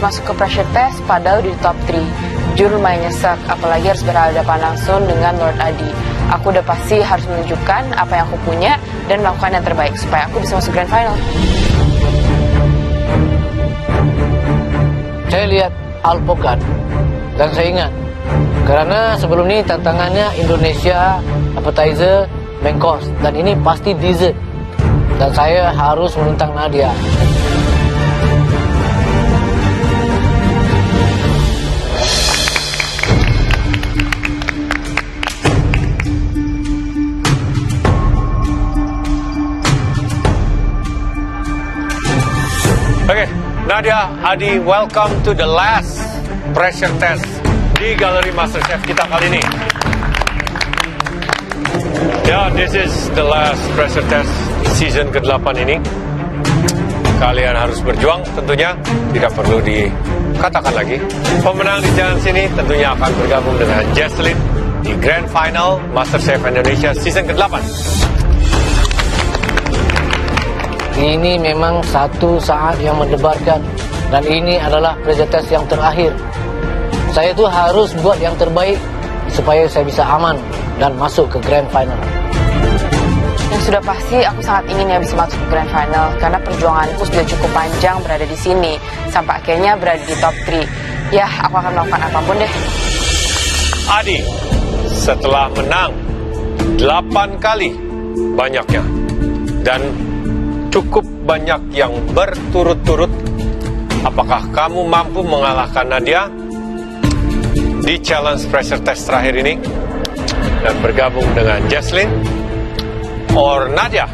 masuk ke pressure test padahal di top 3. Jujur lumayan nyesek, apalagi harus berhadapan langsung dengan Lord Adi. Aku udah pasti harus menunjukkan apa yang aku punya dan melakukan yang terbaik supaya aku bisa masuk grand final. Saya lihat Alpukat dan saya ingat karena sebelum ini tantangannya Indonesia, appetizer, main course, dan ini pasti dessert. Dan saya harus menentang Nadia. Oke, Nadia, Adi, welcome to the last pressure test di Galeri MasterChef kita kali ini. Ya, this is the last pressure test season ke-8 ini. Kalian harus berjuang tentunya, tidak perlu dikatakan lagi. Pemenang di jalan sini tentunya akan bergabung dengan Jesslyn di Grand Final MasterChef Indonesia season ke-8. Ini memang satu saat yang mendebarkan dan ini adalah pressure test yang terakhir. Saya tuh harus buat yang terbaik supaya saya bisa aman dan masuk ke grand final. Yang sudah pasti aku sangat ingin bisa masuk ke grand final karena perjuanganku sudah cukup panjang berada di sini sampai akhirnya berada di top 3. Ya, aku akan melakukan apapun deh. Adi, setelah menang 8 kali banyaknya dan cukup banyak yang berturut-turut, apakah kamu mampu mengalahkan Nadia di challenge pressure test terakhir ini dan bergabung dengan Jesslyn or Nadia,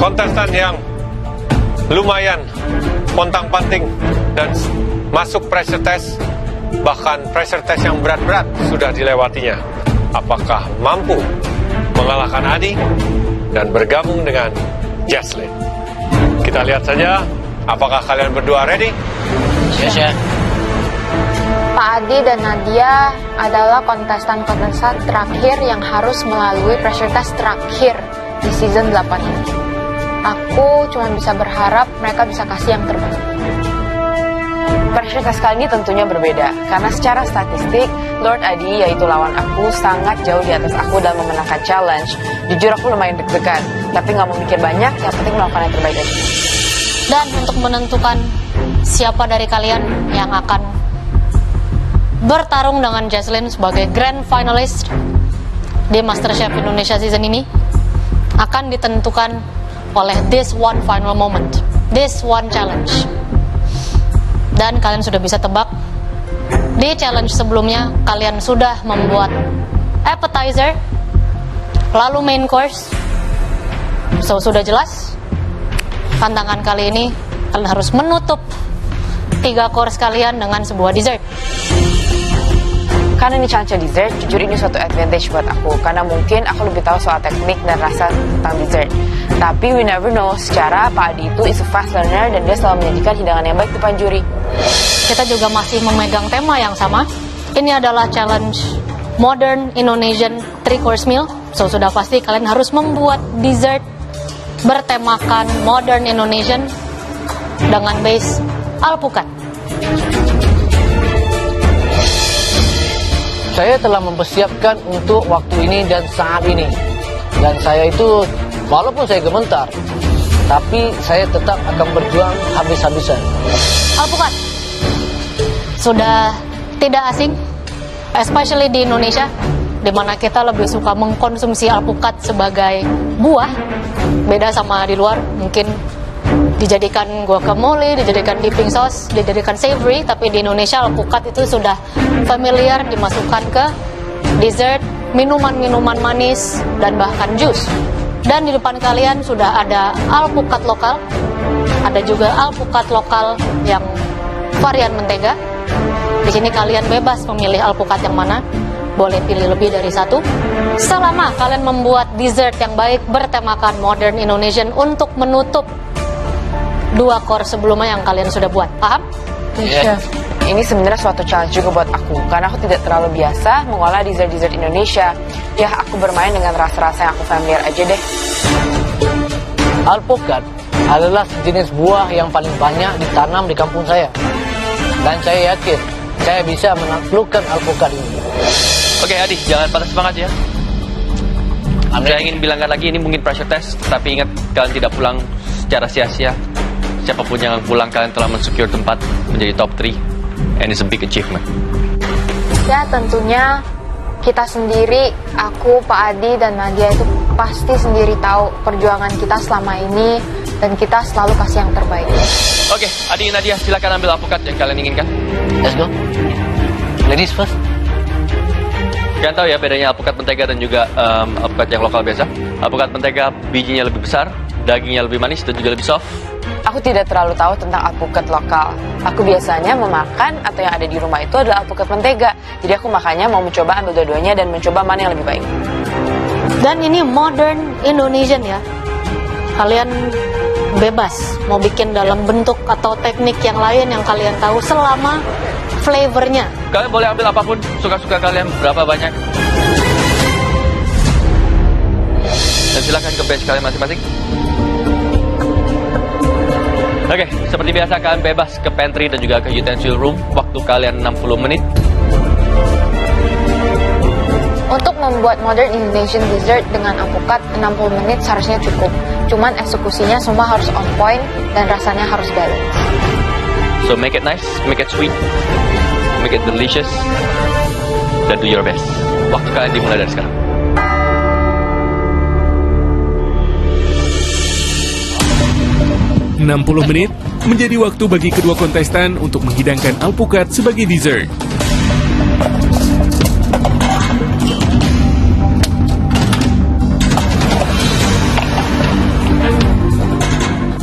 kontestan yang lumayan pontang-panting dan masuk pressure test, bahkan pressure test yang berat-berat sudah dilewatinya. Apakah mampu mengalahkan Adi dan bergabung dengan Jesslyn? Kita lihat saja, apakah kalian berdua ready? Yes, ya. Pak Adi dan Nadia adalah kontestan-kontestan terakhir yang harus melalui pressure test terakhir di season 8 ini. Aku cuma bisa berharap mereka bisa kasih yang terbaik. Pressure test kali ini tentunya berbeda, karena secara statistik, Lord Adi, yaitu lawan aku, sangat jauh di atas aku dalam memenangkan challenge. Jujur aku lumayan deg-degan, tapi nggak mau mikir banyak, yang penting melakukan yang terbaik aja. Dan untuk menentukan siapa dari kalian yang akan bertarung dengan Jesslyn sebagai grand finalist di MasterChef Indonesia season ini, akan ditentukan oleh this one final moment, this one challenge. Dan kalian sudah bisa tebak, di challenge sebelumnya kalian sudah membuat appetizer, lalu main course. So sudah jelas, tantangan kali ini kalian harus menutup 3 course kalian dengan sebuah dessert. Karena ini challenge dessert, jujur ini suatu advantage buat aku, karena mungkin aku lebih tahu soal teknik dan rasa tentang dessert. Tapi we never know, secara Pak Adi itu is a fast learner dan dia selalu menyajikan hidangan yang baik depan juri. Kita juga masih memegang tema yang sama. Ini adalah challenge Modern Indonesian 3-course meal. So sudah pasti kalian harus membuat dessert bertemakan Modern Indonesian dengan base alpukat. Saya telah mempersiapkan untuk waktu ini dan saat ini. Dan saya itu, walaupun saya gemetar, tapi saya tetap akan berjuang habis-habisan. Alpukat sudah tidak asing, especially di Indonesia, di mana kita lebih suka mengkonsumsi alpukat sebagai buah. Beda sama di luar, mungkin dijadikan guacamole, dijadikan dipping sauce, dijadikan savory, tapi di Indonesia alpukat itu sudah familiar dimasukkan ke dessert, minuman-minuman manis, dan bahkan jus. Dan di depan kalian sudah ada alpukat lokal, ada juga alpukat lokal yang varian mentega. Di sini kalian bebas memilih alpukat yang mana, boleh pilih lebih dari satu. Selama kalian membuat dessert yang baik bertemakan Modern Indonesian untuk menutup 2 course sebelumnya yang kalian sudah buat. Paham? Yeah. Chef, ini sebenarnya suatu challenge juga buat aku, karena aku tidak terlalu biasa mengolah dessert-dessert Indonesia. Ya, aku bermain dengan rasa-rasa yang aku familiar aja deh. Alpukat adalah sejenis buah yang paling banyak ditanam di kampung saya. Dan saya yakin saya bisa menaklukkan alpukat ini. Oke Adi, jangan patah semangat ya. Saya ingin bilangkan lagi, ini mungkin pressure test, tapi ingat kalian tidak pulang secara sia-sia. Siapapun yang pulang, kalian telah mensecure tempat menjadi top 3, and it's a big achievement. Ya tentunya kita sendiri, aku, Pak Adi, dan Nadia itu pasti sendiri tahu perjuangan kita selama ini, dan kita selalu kasih yang terbaik. Oke, Adi dan Nadia, silakan ambil alpukat yang kalian inginkan. Let's go. Ladies first. Kalian tahu ya bedanya alpukat mentega dan juga alpukat yang lokal biasa. Alpukat mentega bijinya lebih besar, dagingnya lebih manis dan juga lebih soft. Aku tidak terlalu tahu tentang alpukat lokal. Aku biasanya memakan atau yang ada di rumah itu adalah alpukat mentega. Jadi aku makanya mau mencoba ambil dua-duanya dan mencoba mana yang lebih baik. Dan ini modern Indonesian ya. Kalian bebas mau bikin dalam bentuk atau teknik yang lain yang kalian tahu selama flavornya. Kalian boleh ambil apapun, suka-suka kalian, berapa banyak. Dan silakan ke bench kalian masing-masing. Oke, seperti biasa kalian bebas ke pantry dan juga ke utensil room. Waktu kalian 60 menit. Untuk membuat modern Indonesian dessert dengan alpukat 60 menit seharusnya cukup. Cuman eksekusinya semua harus on point dan rasanya harus balance. So make it nice, make it sweet, make it delicious, dan do your best. Waktu kalian dimulai dari sekarang. "60 menit menjadi waktu bagi kedua kontestan untuk menghidangkan alpukat sebagai dessert.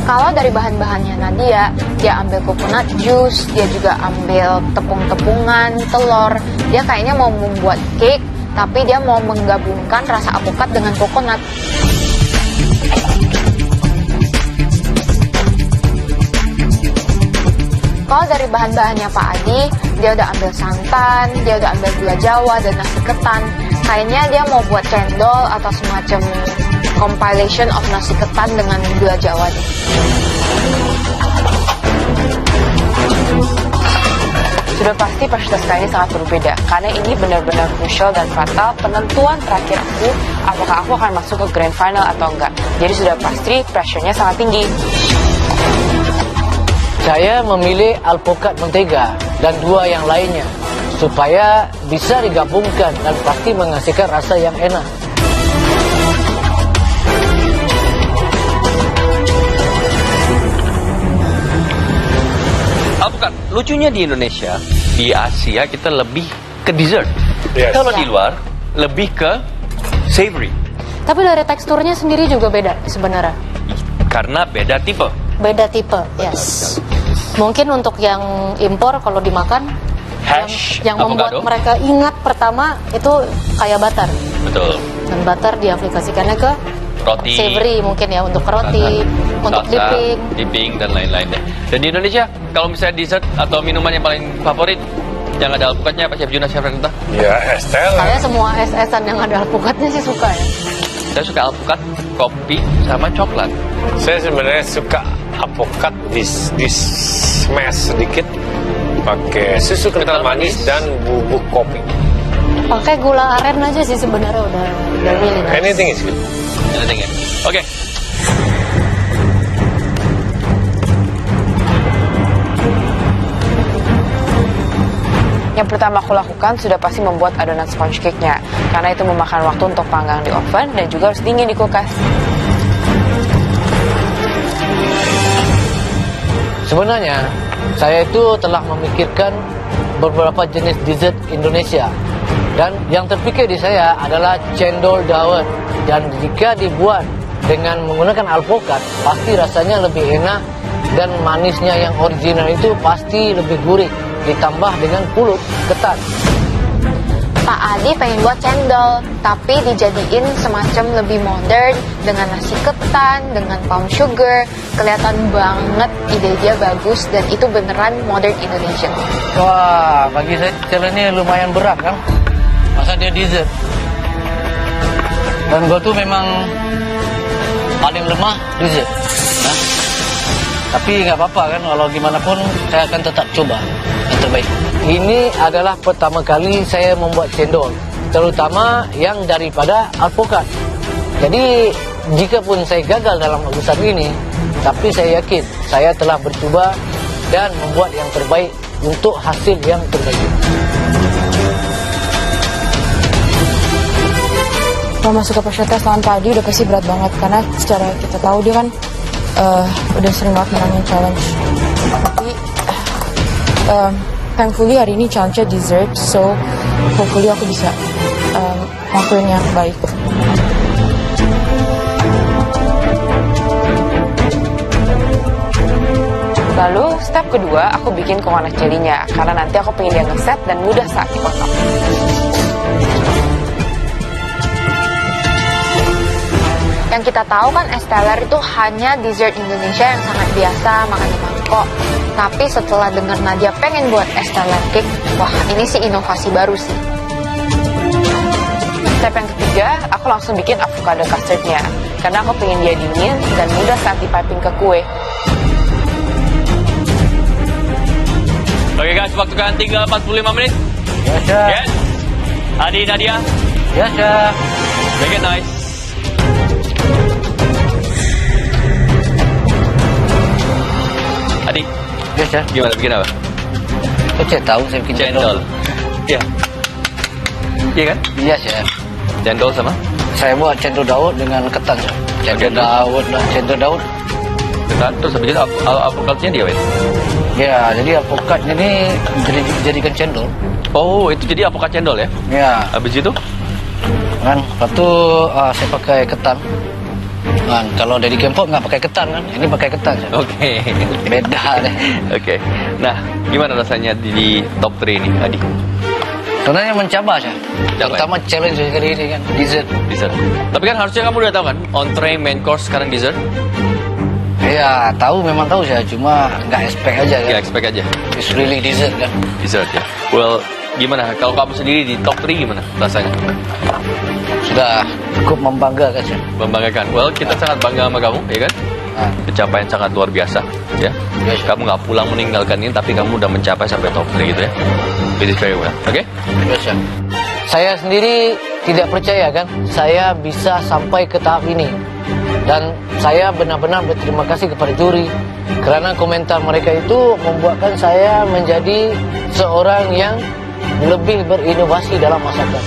Kalau dari bahan-bahannya Nadia, dia ambil coconut juice, dia juga ambil tepung-tepungan, telur. Dia kayaknya mau membuat cake, tapi dia mau menggabungkan rasa alpukat dengan coconut. Kalau dari bahan-bahannya Pak Adi, dia udah ambil santan, dia udah ambil gula Jawa dan nasi ketan. Kayaknya dia mau buat cendol atau semacam compilation of nasi ketan dengan gula Jawa deh. Sudah pasti pressure test kali ini sangat berbeda, karena ini benar-benar crucial dan fatal penentuan terakhir aku, apakah aku akan masuk ke grand final atau enggak. Jadi sudah pasti pressure-nya sangat tinggi. Saya memilih alpukat mentega dan dua yang lainnya supaya bisa digabungkan dan pasti menghasilkan rasa yang enak. Alpukat, lucunya di Indonesia, di Asia kita lebih ke dessert. Yes. Kalau di luar, lebih ke savory. Tapi dari teksturnya sendiri juga beda sebenarnya. Karena beda tipe. Beda tipe, yes. Mungkin untuk yang impor kalau dimakan, Hash, yang membuat avocado. mereka ingat pertama itu kayak butter. Betul. Dan butter diaplikasikannya ke Roti. savory mungkin ya, untuk roti, untuk salsa, dipping. dan lain-lain deh. Dan di Indonesia, kalau misalnya dessert atau minuman yang paling favorit, yang ada alpukatnya, Pak Chef Juna, Chef Renta? Ya, Estelle. Saya semua es-esan yang ada alpukatnya sih suka ya. Saya suka alpukat, kopi, sama coklat. Saya sebenarnya suka alpukat di smash sedikit pakai susu kental manis dan bubuk kopi. Pakai gula aren aja sih sebenarnya udah really nice. Anything is good. Anything ya? Oke. Yang pertama aku lakukan sudah pasti membuat adonan sponge cake-nya, karena itu memakan waktu untuk panggang di oven dan juga harus dingin di kulkas. Sebenarnya, saya itu telah memikirkan beberapa jenis dessert Indonesia. Dan yang terpikir di saya adalah cendol dawet. Dan jika dibuat dengan menggunakan alpukat, pasti rasanya lebih enak. Dan manisnya yang original itu pasti lebih gurih. Ditambah dengan pulut ketan. Pak Adi pengen buat cendol, tapi dijadiin semacam lebih modern dengan nasi ketan, dengan palm sugar. Kelihatan banget ide dia bagus dan itu beneran modern Indonesian. Wah, bagi saya challenge ini lumayan berat kan. Masa dia dessert. Dan gue tuh memang paling lemah dessert. Nah, Tapi nggak apa-apa kan, kalau gimana pun saya akan tetap coba yang terbaik. Ini adalah pertama kali saya membuat cendol, terutama yang daripada alpukat. Jadi jika pun saya gagal dalam urusan ini, tapi saya yakin saya telah bercuba dan membuat yang terbaik untuk hasil yang terbaik. Kalau masuk ke pressure test lawan Pak Adi udah pasti berat banget, karena secara kita tahu dia kan udah sering banget menangin challenge. Tapi thankfully hari ini challenge-nya dessert, so hopefully aku bisa lakuin yang baik. Lalu step kedua aku bikin coconut jelly-nya, karena nanti aku pengen dia ngeset dan mudah saat dipotong. Yang kita tahu kan es teler itu hanya dessert Indonesia yang sangat biasa makan di mangkok. Tapi setelah dengar Nadia pengen buat es teler cake, wah ini sih inovasi baru sih. Step yang ketiga, aku langsung bikin avocado custardnya, karena aku pengen dia dingin dan mudah saat dipiping ke kue. Oke guys, waktu kan tinggal 45 menit. Yes, sir. Yes. Adi, Nadia, Yes, sir. make it nice. Adi, Yes, sir. gimana bikin apa? Kok saya tahu saya bikin Cendol. Iya. Iya kan? Yes, sir. Cendol sama? Saya buat cendol Daud dengan ketan, sir. Cendol Oke. Daud, cendol Daud. Ketan, terus habis itu avokadnya dia, Wen? Ya, jadi alpukat ini dijadikan cendol. Oh, itu jadi avokat cendol ya? Ya, Habis itu? kan. Lepas tu saya pakai ketan. Kan, kalau dari Kempot nggak pakai ketan kan? Ini pakai ketan, sir. Oke. Beda deh. Oke. Nah, gimana rasanya di top 3 ini, Adi? Sebenarnya mencabar, sir. Mencabar. Terutama challenge kali ini kan, dessert. Dessert. Tapi kan harusnya kamu udah tahu kan, entree, main course, sekarang dessert. Ya, tahu memang tahu saya, cuma nggak expect aja kan. Ya, expect aja. It's really dessert kan. Dessert ya. Well, gimana? Kalau kamu sendiri di top 3 gimana rasanya? Sudah cukup membanggakan, sir. Membanggakan. Well, kita sangat bangga sama kamu, ya kan? Ah, Pencapaian sangat luar biasa, ya. Yes. Kamu nggak pulang meninggalkan ini, tapi kamu udah mencapai sampai top 3 gitu ya. It is very well. Oke? yes, sir. Saya sendiri tidak percaya kan, saya bisa sampai ke tahap ini. Dan saya benar-benar berterima kasih kepada juri, kerana komentar mereka itu membuatkan saya menjadi seorang yang lebih berinovasi dalam masakan.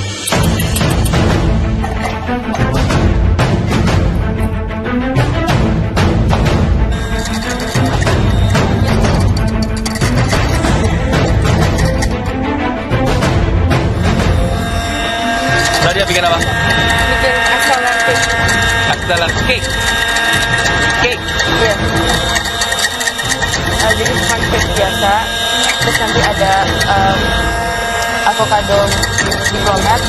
Nadia bikin apa? Bikin excellent cake. Excellent cake. Cake. Iya. Jadi bukan cake biasa. Terus nanti ada avocado diplomat,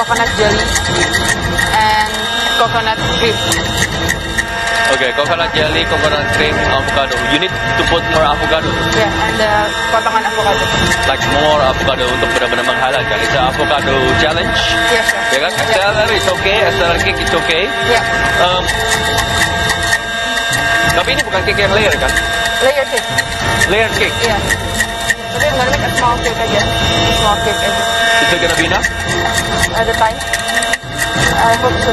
coconut jelly, and coconut cream. Okay, coconut jelly, coconut cream, avocado. You need to put more avocado. Yeah, and potongan avocado. Like more avocado untuk benar-benar menghalalkan. It's an avocado challenge. Yes, sir. Ya kan? Esteller is okay, esteller cake is okay. Yeah, Tapi ini bukan cake yang layer kan? layer cake. Layer cake. Yeah. Tapi I'm gonna make a small cake aja. Small cake aja. Is it gonna be enough? The time. I hope so.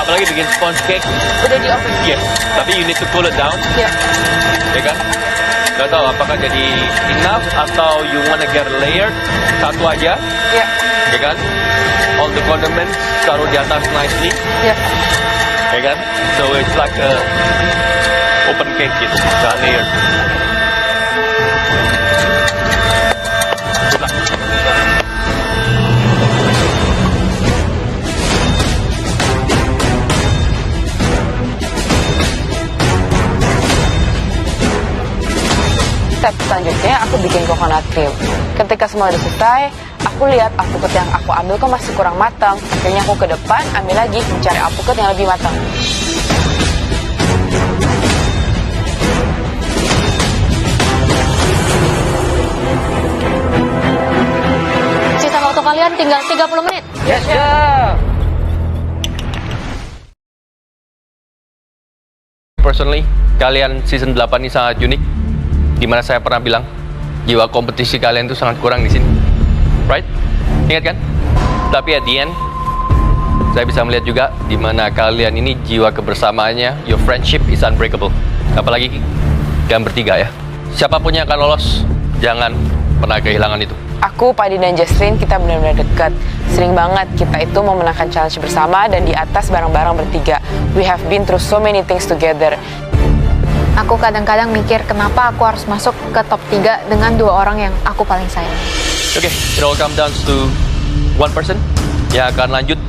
Apalagi bikin sponge cake. Udah di oven. Yes. Tapi you need to cool it down. Yeah. Ya kan? Gak tahu apakah jadi enough atau you wanna get layered satu aja. Yeah. Ya kan? All the condiments taruh di atas nicely. Yeah. Ya kan? So it's like a open cake gitu, gak layered. Good luck. Step selanjutnya aku bikin coconut cream. Ketika semua udah selesai, aku lihat alpukat yang aku ambil kok masih kurang matang. Akhirnya aku ke depan ambil lagi mencari alpukat yang lebih matang. Sisa waktu kalian tinggal 30 menit. Yes, sir. personally, kalian season 8 ini sangat unik. Dimana saya pernah bilang, jiwa kompetisi kalian itu sangat kurang di sini. Right? Ingat kan? Tapi at the end, saya bisa melihat juga dimana kalian ini jiwa kebersamaannya, your friendship is unbreakable. Apalagi kalian bertiga ya. Siapapun yang akan lolos, jangan pernah kehilangan itu. Aku, Pak Adi, dan Jesslyn, kita benar-benar dekat. Sering banget kita itu memenangkan challenge bersama dan di atas bareng-bareng bertiga. We have been through so many things together. Aku kadang-kadang mikir kenapa aku harus masuk ke top 3 dengan 2 orang yang aku paling sayang. Oke, it all comes down to one person yang akan lanjut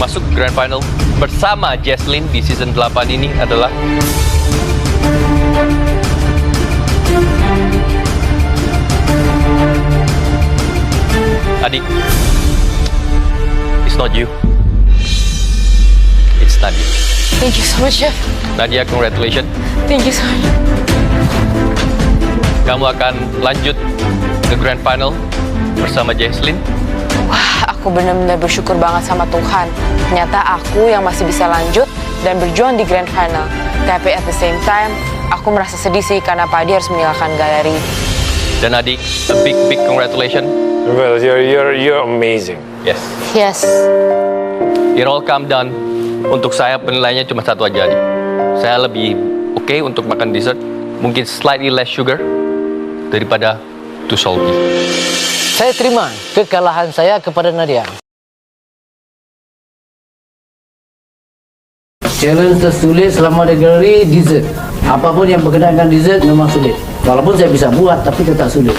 masuk grand final bersama Jesslyn di season 8 ini adalah Adi. It's not you. It's Nadia. Thank you so much, Chef. Nadia, congratulations. Thank you so much. Kamu akan lanjut ke grand final bersama Jesslyn. Wah, aku benar-benar bersyukur banget sama Tuhan. Ternyata aku yang masih bisa lanjut dan berjuang di grand final. Tapi at the same time, aku merasa sedih sih karena Pak Adi harus meninggalkan galeri. Dan Adi, a big congratulations. Well, you're amazing. Yes. Yes. It all come down. Untuk saya penilaiannya cuma satu aja, Adi. Saya lebih oke untuk makan dessert, mungkin slightly less sugar daripada too salty. Saya terima kekalahan saya kepada Nadia. Challenge tersulit selama di galeri dessert. Apapun yang berkenaan dengan dessert memang sulit. Walaupun saya bisa buat, tapi tetap sulit.